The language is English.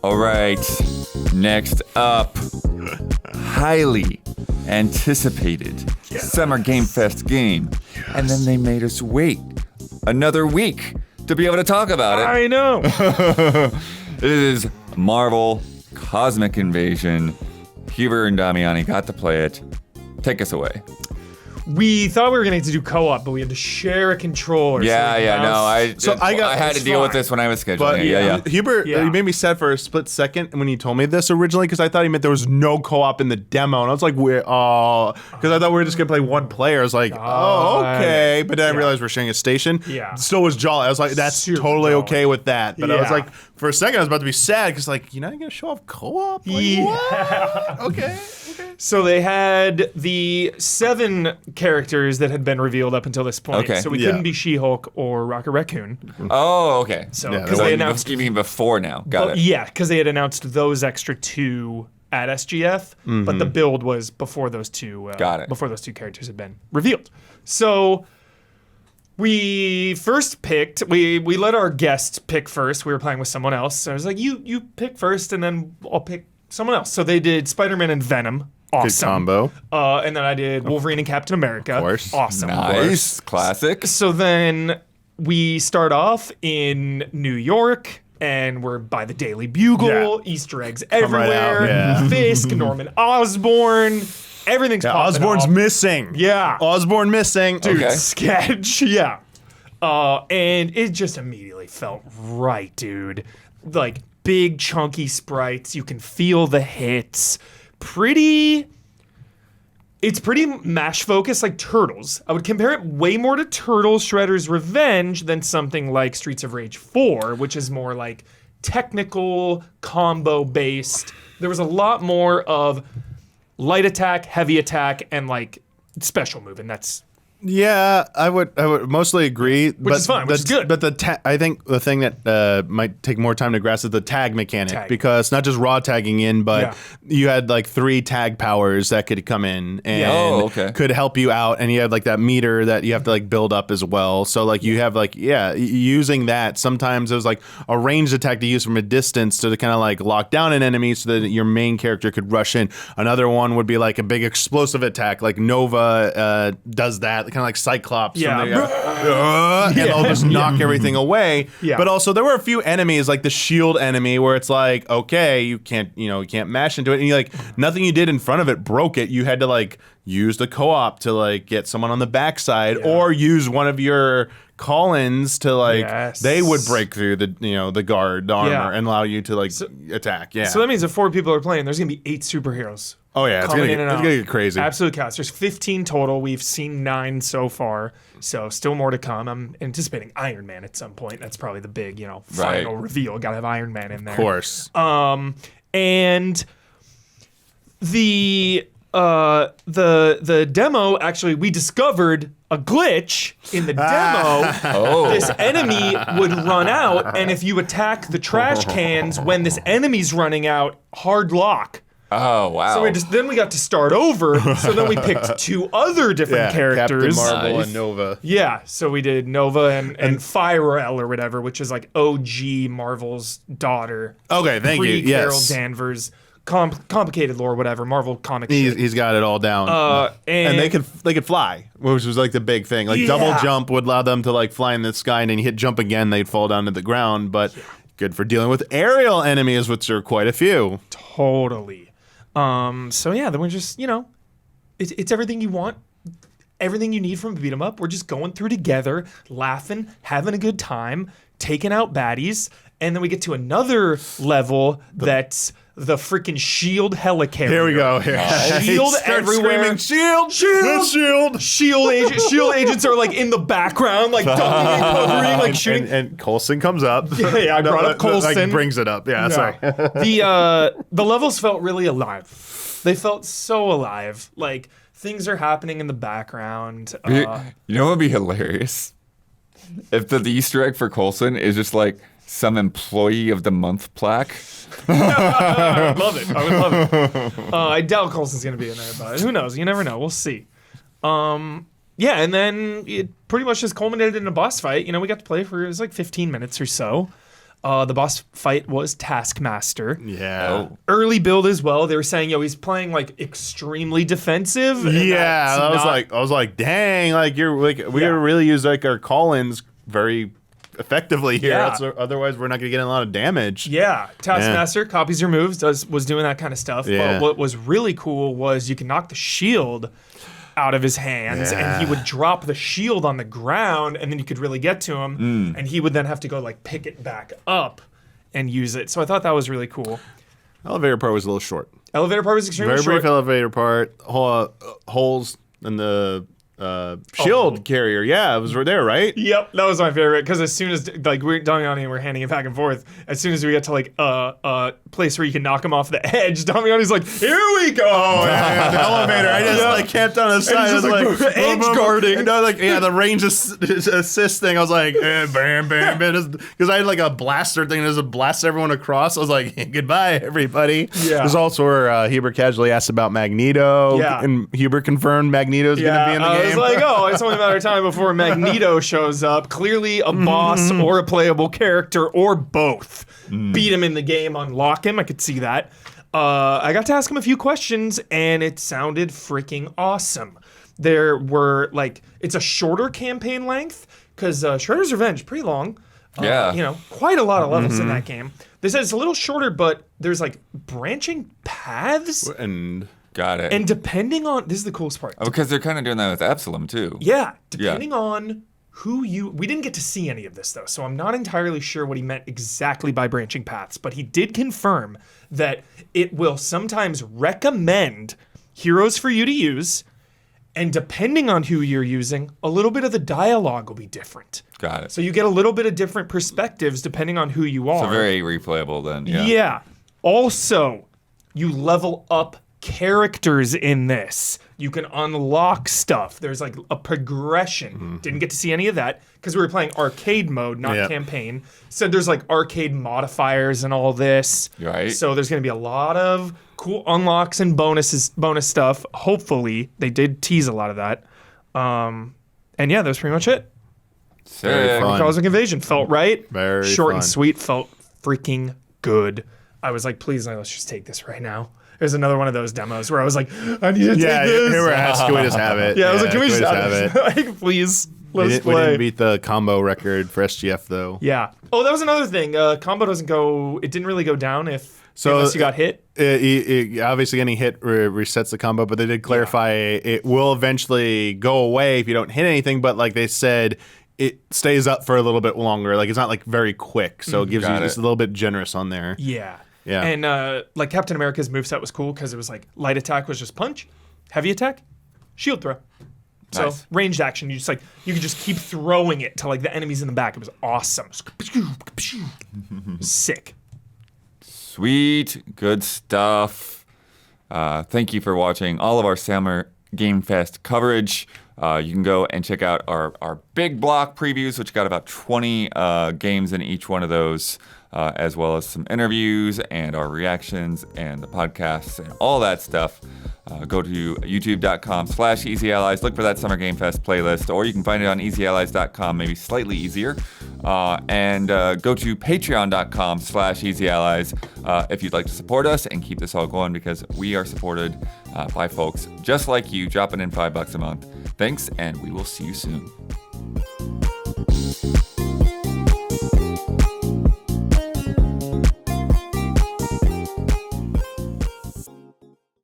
All right, next up, highly anticipated Summer Game Fest game. Yes. And then they made us wait another week to be able to talk about it. I know. It is Marvel Cosmic Invasion. Huber and Damiani got to play it. Take us away. We thought we were going to do co-op, but we had to share a controller. I had to deal with this when I was scheduling. But yeah. Huber, you made me sad for a split second when you told me this originally, because I thought he meant there was no co-op in the demo, and I was like, because I thought we were just gonna play one player. I was like, okay, but then I realized we're sharing a station. Yeah. Still was jolly. I was like, that's Super totally jolly. okay with that. But I was Yeah. like, for a second, I was about to be sad because like, you're not gonna show off co-op. Like, what? Okay. So they had the 7 characters that had been revealed up until this point. Okay. So we couldn't be She-Hulk or Rocket Raccoon. Oh, okay. So Yeah, because they announced, you mean before now? Got it. yeah, because they had announced those extra 2 at SGF, but the build was before those 2. Got it. Before those 2 characters had been revealed. So we first picked. We let our guest pick first. We were playing with someone else. So I was like, you pick first, and then I'll pick someone else. So they did Spider-Man and Venom. Awesome. Good combo. And then I did Wolverine and Captain America. Of course. Awesome. Nice. Classic. So then we start off in New York, and we're by the Daily Bugle, Easter eggs everywhere, right out, yeah. Fisk, Norman Osborn, everything's popping Osborn's off. missing. Yeah. Osborn missing. Dude, Okay. sketch, yeah. And it just immediately felt right, dude. Like, big, chunky sprites. You can feel the hits. It's pretty mash focused, like Turtles. I would compare it way more to Turtles Shredder's Revenge than something like Streets of Rage 4, which is more like technical, combo based. There was a lot more of light attack, heavy attack, and like special move, and that's Yeah, I would mostly agree. Which is fine, which is good. But I think the thing that might take more time to grasp is the tag mechanic, because not just raw tagging in, but you had like 3 tag powers that could come in and could help you out, and you had like that meter that you have to like build up as well. So like you have like using that. Sometimes it was like a ranged attack to use from a distance to kind of like lock down an enemy so that your main character could rush in. Another one would be like a big explosive attack, like Nova does that. Kind of like Cyclops. Yeah. And they'll just knock everything away. Yeah. But also there were a few enemies, like the shield enemy, where it's like, okay, you can't mash into it. And you like, nothing you did in front of it broke it. You had to like use the co-op to like get someone on the backside or use one of your call-ins to like, they would break through the guard, the armor, and allow you to like attack. Yeah. So that means if 4 people are playing, there's gonna be 8 superheroes. Oh yeah, it's gonna get crazy. Absolute chaos. There's 15 total. We've seen 9 so far, so still more to come. I'm anticipating Iron Man at some point. That's probably the big, final reveal. Got to have Iron Man in there. Of course. And the demo, actually, we discovered a glitch in the demo. This enemy would run out, and if you attack the trash cans when this enemy's running out, hard lock. Oh, wow. So then we got to start over. So then we picked 2 other different characters. Captain Marvel and Nova. Yeah, so we did Nova and Firel or whatever, which is like OG Marvel's daughter. Okay, thank you. Carol Yes. Danvers. Complicated lore, whatever. Marvel comic shit. He's got it all down. And they could fly, which was like the big thing. Like double jump would allow them to like fly in the sky, and then you hit jump again, they'd fall down to the ground. But good for dealing with aerial enemies, which are quite a few. Totally. So yeah, then we're just, it's everything you want, everything you need from a beat 'em up. We're just going through together, laughing, having a good time, taking out baddies, and then we get to another level that's the freaking shield helicarrier. Here we go. Here. Shield everywhere. Shield. Shield agents are like in the background, like ducking and covering, like shooting. And Coulson comes up. Yeah, I brought up Coulson. Like brings it up. Yeah, sorry. The levels felt really alive. They felt so alive. Like things are happening in the background. You know what would be hilarious? If the Easter egg for Coulson is just like some employee of the month plaque. I would love it. I doubt Coulson's going to be in there, but who knows? You never know. We'll see. And then it pretty much just culminated in a boss fight. We got to play for, it was like 15 minutes or so. The boss fight was Taskmaster. Yeah. Oh. Early build as well. They were saying, he's playing like extremely defensive. Yeah, I was like, dang, like you're like we gotta really use like our call-ins very effectively here. Yeah. Otherwise, we're not gonna get a lot of damage. Yeah, Taskmaster copies your moves, was doing that kind of stuff. Yeah. But what was really cool was you can knock the shield out of his hands, and he would drop the shield on the ground, and then you could really get to him, and he would then have to go like pick it back up and use it. So I thought that was really cool. Elevator part was a little short. Elevator part was extremely Very short. brief elevator part. Holes in the shield carrier. Yeah, it was right there, right? Yep, that was my favorite because as soon as like we're Damiani and we're handing it back and forth, as soon as we get to like a place where you can knock him off the edge, Damiani's like, "Here we go!" The elevator. I just like camped on the side. I was like edge guarding. And I was like, the range assist thing. I was like, bam, bam, bam, because I had like a blaster thing that just blasts everyone across. I was like, goodbye, everybody. Yeah. There's also where Huber casually asked about Magneto. Yeah. And Huber confirmed Magneto's going to be in the game. I was like, it's only a matter of time before Magneto shows up. Clearly a boss or a playable character or both. Beat him in the game, unlock him. I could see that. I got to ask him a few questions, and it sounded freaking awesome. There were, it's a shorter campaign length, because Shredder's Revenge, pretty long. Quite a lot of levels in that game. They said it's a little shorter, but there's, branching paths. And... Got it. And depending on, this is the coolest part. Because they're kind of doing that with Absalom, too. Yeah, depending on we didn't get to see any of this, though, so I'm not entirely sure what he meant exactly by branching paths, but he did confirm that it will sometimes recommend heroes for you to use, and depending on who you're using, a little bit of the dialogue will be different. Got it. So you get a little bit of different perspectives depending on who you are. So very replayable then, yeah. Yeah. Also, you level up characters in this. You can unlock stuff. There's a progression. Didn't get to see any of that because we were playing arcade mode, not campaign. Said there's arcade modifiers and all this. Right. So there's going to be a lot of cool unlocks and bonus stuff. Hopefully, they did tease a lot of that. And yeah, that was pretty much it. Sick. fun. Cosmic Invasion felt right. Very short fun. and sweet. Felt freaking good. I was like, please, let's just take this right now. There's another one of those demos where I was like, I need to take this. Here we're at. Can we just have it? Yeah, I was like, can we just have it? like, please, let us We play. didn't beat the combo record for SGF though. Yeah. Oh, that was another thing. Combo doesn't go. It didn't really go down unless you got hit. It obviously getting hit resets the combo, but they did clarify it will eventually go away if you don't hit anything. But like they said, it stays up for a little bit longer. Like it's not very quick, so it gives you just a little bit generous on there. Yeah. Yeah. And Captain America's moveset was cool because it was light attack was just punch, heavy attack, shield throw. So Nice. ranged action, you could just keep throwing it to the enemies in the back. It was awesome. Sick. Sweet. Good stuff. Thank you for watching all of our Summer Game Fest coverage. You can go and check out our big block previews, which got about 20 games in each one of those, as well as some interviews and our reactions and the podcasts and all that stuff. Go to youtube.com/EasyAllies. Look for that Summer Game Fest playlist, or you can find it on EasyAllies.com, maybe slightly easier. And go to patreon.com/EasyAllies if you'd like to support us and keep this all going, because we are supported by folks just like you, dropping in $5 a month. Thanks, and we will see you soon.